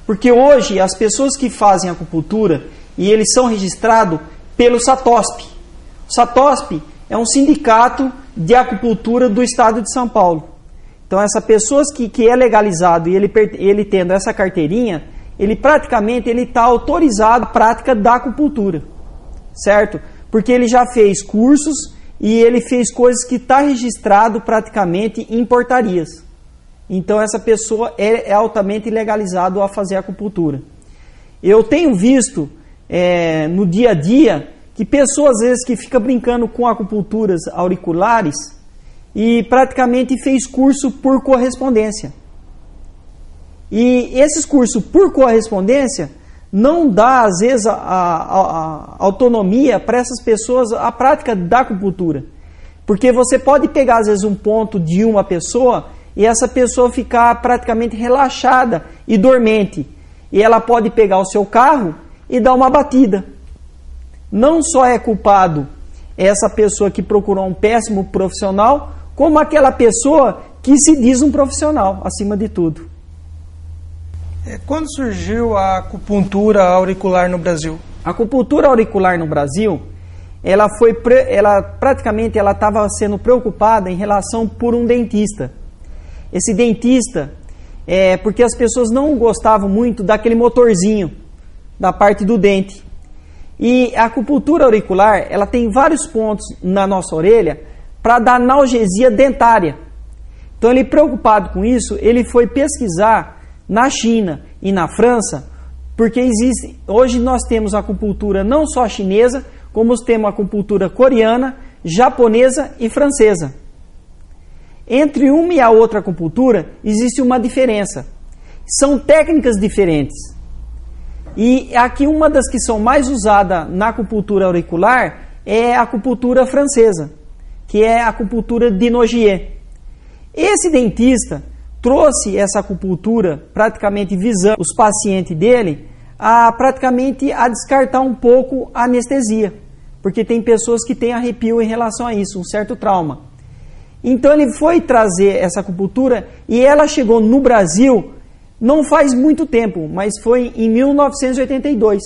Porque hoje as pessoas que fazem acupuntura, e eles são registrados pelo SATOSP. O SATOSP é um sindicato de acupuntura do estado de São Paulo. Então, essa pessoa que é legalizado e ele tendo essa carteirinha, ele praticamente está autorizado à prática da acupuntura, certo? Porque ele já fez cursos e ele fez coisas que está registrado praticamente em portarias. Então, essa pessoa é altamente legalizado a fazer acupuntura. Eu tenho visto no dia a dia que pessoas, às vezes, que ficam brincando com acupunturas auriculares e praticamente fez curso por correspondência. E esses cursos por correspondência não dá, às vezes, a autonomia para essas pessoas a prática da acupuntura. Porque você pode pegar, às vezes, um ponto de uma pessoa e essa pessoa ficar praticamente relaxada e dormente. E ela pode pegar o seu carro e dar uma batida. Não só é culpado essa pessoa que procurou um péssimo profissional, como aquela pessoa que se diz um profissional, acima de tudo. Quando surgiu a acupuntura auricular no Brasil? A acupuntura auricular no Brasil, ela praticamente estava sendo preocupada em relação por um dentista. Esse dentista, porque as pessoas não gostavam muito daquele motorzinho da parte do dente. E a acupuntura auricular, ela tem vários pontos na nossa orelha para dar analgesia dentária. Então, ele preocupado com isso, ele foi pesquisar na China e na França, porque hoje nós temos a acupuntura não só chinesa, como temos a acupuntura coreana, japonesa e francesa. Entre uma e a outra acupuntura existe uma diferença. São técnicas diferentes. E aqui uma das que são mais usadas na acupuntura auricular é a acupuntura francesa, que é a acupuntura de Nogier. Esse dentista trouxe essa acupuntura praticamente visando os pacientes dele praticamente a descartar um pouco a anestesia, porque tem pessoas que têm arrepio em relação a isso, um certo trauma. Então ele foi trazer essa acupuntura e ela chegou no Brasil não faz muito tempo, mas foi em 1982.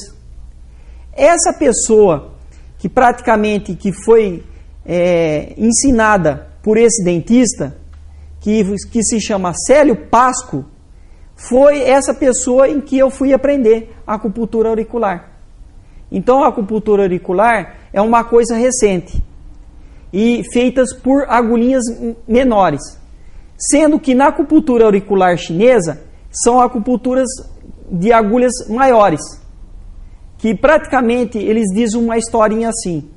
Essa pessoa que praticamente foi ensinada por esse dentista, que se chama Célio Pasco, foi essa pessoa em que eu fui aprender a acupuntura auricular. Então a acupuntura auricular é uma coisa recente e feitas por agulhinhas menores, sendo que na acupuntura auricular chinesa são acupunturas de agulhas maiores, que praticamente eles dizem uma historinha assim,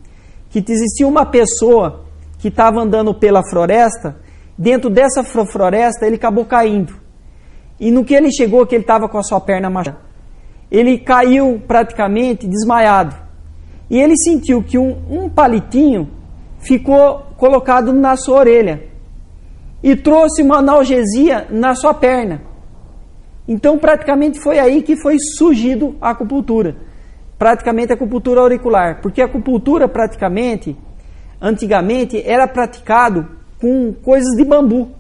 que existia uma pessoa que estava andando pela floresta, dentro dessa floresta ele acabou caindo, e no que ele chegou, que ele estava com a sua perna machucada, ele caiu praticamente desmaiado, e ele sentiu que um palitinho ficou colocado na sua orelha, e trouxe uma analgesia na sua perna. Então praticamente foi aí que foi surgido a acupuntura, praticamente a acupuntura auricular, porque a acupuntura praticamente, antigamente, era praticado com coisas de bambu,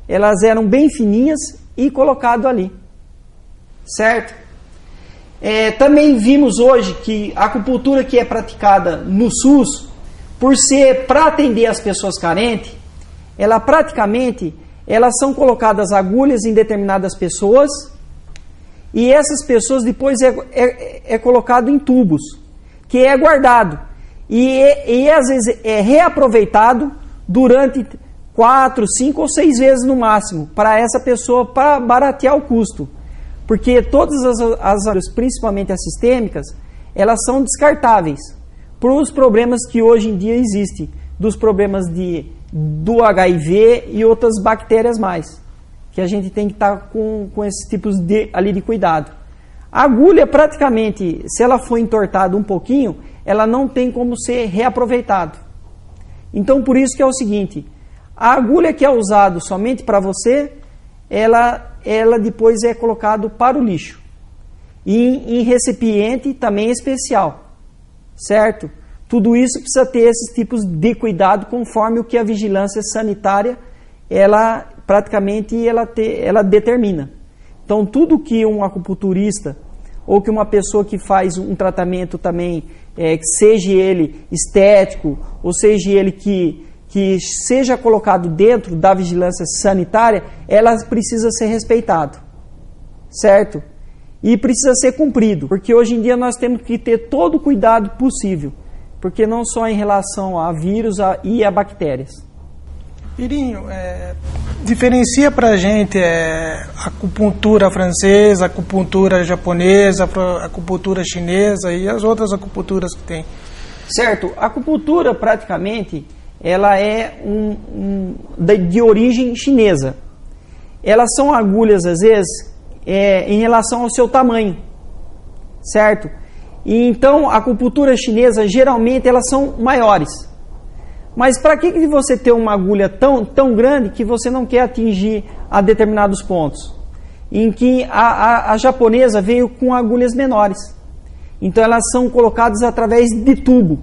elas eram bem fininhas e colocado ali, certo? Também vimos hoje que a acupuntura que é praticada no SUS, por ser para atender as pessoas carentes, elas são colocadas agulhas em determinadas pessoas e essas pessoas depois é colocado em tubos, que é guardado e às vezes é reaproveitado durante 4, 5 ou 6 vezes no máximo para essa pessoa, para baratear o custo, porque todas as agulhas, principalmente as sistêmicas, elas são descartáveis por os problemas que hoje em dia existem, dos problemas do HIV e outras bactérias mais, que a gente tem que estar com esses tipos de cuidado. A agulha praticamente, se ela for entortada um pouquinho, ela não tem como ser reaproveitado. Então por isso que é o seguinte, a agulha que é usada somente para você, ela depois é colocada para o lixo. E em recipiente também especial, certo? Tudo isso precisa ter esses tipos de cuidado conforme o que a vigilância sanitária ela determina. Então, tudo que um acupunturista ou que uma pessoa que faz um tratamento também, seja ele estético, ou seja ele que seja colocado dentro da vigilância sanitária, ela precisa ser respeitado, certo? E precisa ser cumprido, porque hoje em dia nós temos que ter todo o cuidado possível, porque não só em relação a vírus e a bactérias. Pirinho, diferencia para a gente acupuntura francesa, acupuntura japonesa, acupuntura chinesa e as outras acupunturas que tem. Certo, a acupuntura praticamente ela é de origem chinesa. Elas são agulhas às vezes em relação ao seu tamanho, certo? E então a acupuntura chinesa geralmente elas são maiores. Mas para que você ter uma agulha tão grande que você não quer atingir a determinados pontos? Em que a japonesa veio com agulhas menores. Então elas são colocadas através de tubo.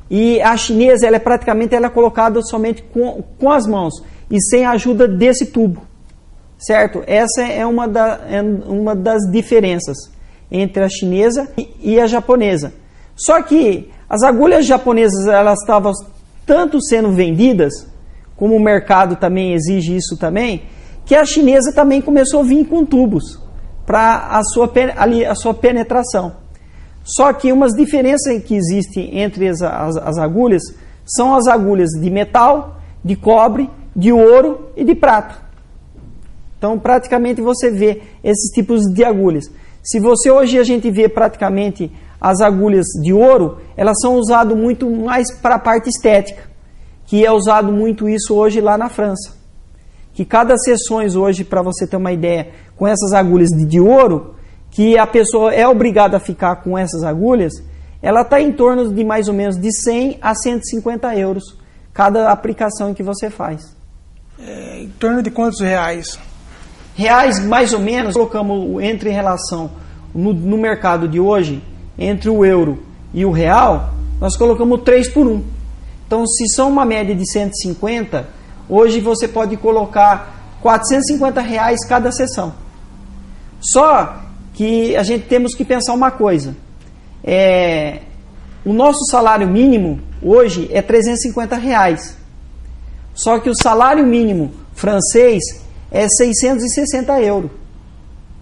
E a chinesa ela é colocada somente com as mãos e sem a ajuda desse tubo. Certo? Essa é uma das diferenças entre a chinesa e a japonesa. Só que as agulhas japonesas elas estavam tanto sendo vendidas, como o mercado também exige isso também, que a chinesa também começou a vir com tubos para a sua penetração. Só que umas diferenças que existem entre as agulhas são as agulhas de metal, de cobre, de ouro e de prata. Então praticamente você vê esses tipos de agulhas. Se você hoje a gente vê praticamente as agulhas de ouro, elas são usadas muito mais para a parte estética, que é usado muito isso hoje lá na França. Que cada sessões hoje, para você ter uma ideia, com essas agulhas de ouro, que a pessoa é obrigada a ficar com essas agulhas, ela está em torno de mais ou menos de 100 a 150 euros cada aplicação que você faz. Em torno de quantos reais? Reais, mais ou menos, colocamos entre relação no mercado de hoje, entre o euro e o real, nós colocamos 3 por 1. Então, se são uma média de 150, hoje você pode colocar 450 reais cada sessão. Só que a gente temos que pensar uma coisa. O nosso salário mínimo hoje é 350 reais. Só que o salário mínimo francês é 660 euros.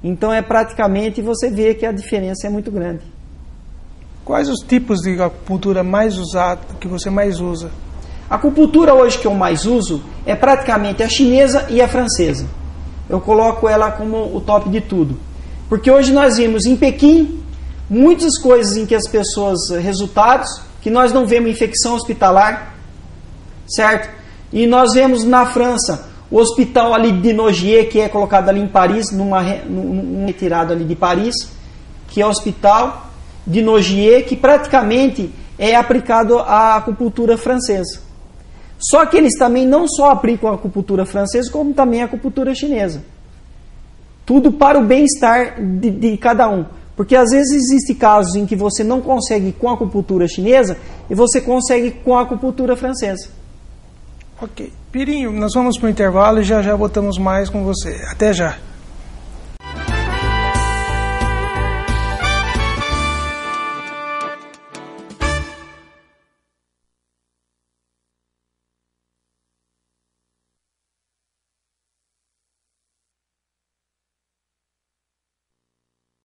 Então praticamente você vê que a diferença é muito grande. Quais os tipos de acupuntura mais usados, que você mais usa? A acupuntura hoje que eu mais uso é praticamente a chinesa e a francesa. Eu coloco ela como o top de tudo. Porque hoje nós vimos em Pequim muitas coisas em que as pessoas, resultados, que nós não vemos infecção hospitalar, certo? E nós vemos na França o hospital ali de Nogier, que é colocado ali em Paris, num retirado ali de Paris, que é o hospital de Nogier, que praticamente é aplicado a acupuntura francesa. Só que eles também não só aplicam a acupuntura francesa, como também a acupuntura chinesa. Tudo para o bem-estar de cada um. Porque às vezes existem casos em que você não consegue com a acupuntura chinesa e você consegue com a acupuntura francesa. Ok. Pirinho, nós vamos para o intervalo e já voltamos mais com você. Até já.